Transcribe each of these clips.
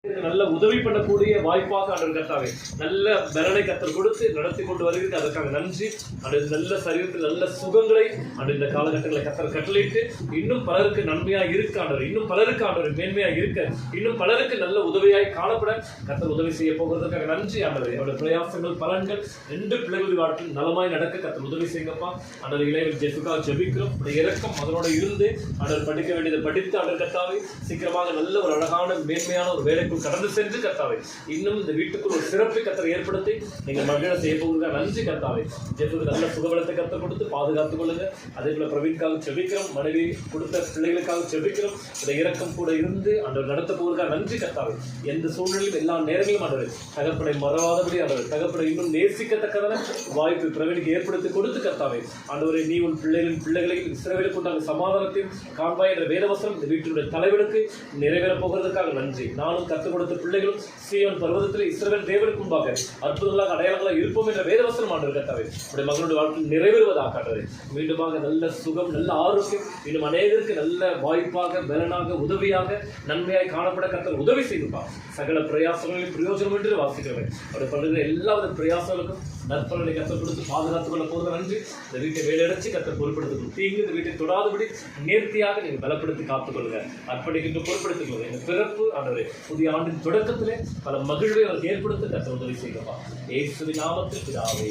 நல்ல உதவி பண்ணக்கூடிய வாய்ப்பாக ஆண்டவர் கர்த்தாவே நல்ல பலனை கர்த்தர் கொடுத்து நடத்தி கொண்டு வருகிறது. அதற்காக நன்றி. ஆண்டவர் நல்ல சரீரத்தில் நல்ல சுகங்களை ஆண்டவர் இந்த காலகட்டங்களை கர்த்தர் கட்டளையிட்டு இன்னும் பலருக்கு நன்மையாக இருக்க ஆண்டவர், இன்னும் பலருக்கு ஆண்டவர் மேன்மையாக இருக்க, இன்னும் பலருக்கு நல்ல உதவியாய் காணப்பட கர்த்தர் உதவி செய்ய போகிறதுக்காக நன்றி ஆண்டவர். அவருடைய பிரயாசங்கள் பலன்கள் 2 பிள்ளைகள் வாழ்க்கையில் நலமாய் நடக்க கர்த்தர் உதவி செய்யுங்கப்பா. ஆண்டவர் இளையவர் ஜெஃபுக்காக ஜெபிக்கிறோம். இறக்கம் அதனோட இருந்து ஆண்டவர் படிக்க வேண்டியதை படித்து ஆண்டவர் கர்த்தாவே சீக்கிரமாக நல்ல ஒரு அழகான மேன்மையான ஒரு வேலை கடந்து சென்று கர்த்தாவே இன்னும் இந்த வீட்டுக்குள் ஒரு சிறப்பு கர்த்தர் ஏற்படுத்தி நீங்கள் மகிழ செய்ய போகிறதா நன்றி கர்த்தாவே. ஜெஃபுக்கு நல்ல சுகபலத்தை கர்த்தர் கொடுத்து பாதுகாத்துக் கொள்ளுங்க. அதே போல பிரவீன்காக செபிக்கிறோம், மனைவி கொடுத்த பிள்ளைகளுக்காக செபிக்கிறோம். இந்த இரக்கம் கூட இருந்து ஆண்டவர் நடத்த போகிறதா நன்றி கர்த்தாவே. எந்த சூழ்நிலையும் எல்லா நேரங்களிலும் ஆண்டவர் தகப்பனை மறவாதபடி ஆண்டவர் தகப்பனை இன்னும் நேசிக்கத்தக்கதான வாய்ப்பு பிரவீனுக்கு ஏற்படுத்தி கொடுத்து கர்த்தாவே ஆண்டவரை நீ உன் பிள்ளைகளையும் இஸ்ரவேலுக்கு உண்டான சமாதானத்தையும் காண்பாய் என்ற வேதவசனம் இந்த வீட்டினுடைய தலைவனுக்கு நிறைவேறப் போகிறதுக்காக நன்றி. நானும் கற்றுக் கொடுத்த பிள்ளைகளும் சீயோன் பர்வதத்தில் இஸ்ரவேல் தேவனுக்கு முன்பாக அற்புதங்களாக அடையாளங்களாக இருப்போம் என்ற வேதவசனம் ஆண்டவர் கர்த்தாவே உடைய மகனுடைய வாழ்க்கையில் நிறைவேறுவதாக ஆண்டவரே. மீண்டுமாக நல்ல சுகம், நல்ல ஆரோக்கியம், இன்னும் அநேகருக்கு நல்ல வாய்ப்பாக பலனாக உதவியாக நன்மையாய் காணப்பட கர்த்தர் உதவி செய்யும்பா. சகல பிரயாசங்களில் பிரயோஜனம் என்று வாசிக்கிறவன் அவருடைய பண்ணுகிற எல்லா பிரயாசங்களுக்கும் நற்பலனை கர்த்தர் கொடுத்து பாதுகாத்துக் கொள்ள போகிறது நன்றி. இந்த வீட்டை வேலையடைச்சு கர்த்தர் பொறுப்படுத்திக்கணும். தீங்கு இந்த வீட்டை தொடாதபடி நேர்த்தியாக நீங்கள் பலப்படுத்தி காத்துக்கொள்ளுங்க. அர்ப்பணிக்கின்ற பொறுப்படுத்திக் கொள்ளுங்க. இந்த பிறப்பு ஆண்டவரே புதிய ஆண்டின் தொடக்கத்திலே பல மகிழ்வை அவருக்கு ஏற்படுத்த கர்த்தர் உதவி செய்யப்பா. இயேசுவின் நாமத்தில் பிதாவே.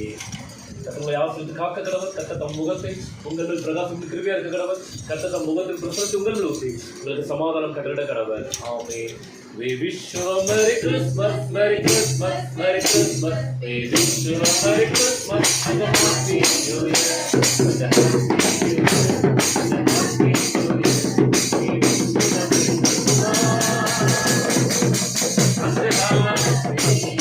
கர்த்தரை ஆசீர்வதித்து காக்க கடவர். கர்த்தர் தம் முகத்தை உங்கள் மேல் பிரகாசித்து கிருபையா இருக்க கடவர். கர்த்தர் தம் முகத்தில் பிரசன்னத்தை உங்கள் மேல் ஊற்றி உங்களுக்கு சமாதானம் கட்டளிட கடவர். ஆமென். We wish you a Merry Christmas, Merry Christmas, Merry Christmas. We wish you a Merry Christmas and a Happy New Year. And a Happy New Year, and a Happy New Year. We wish you a Merry Christmas and a Happy New Year.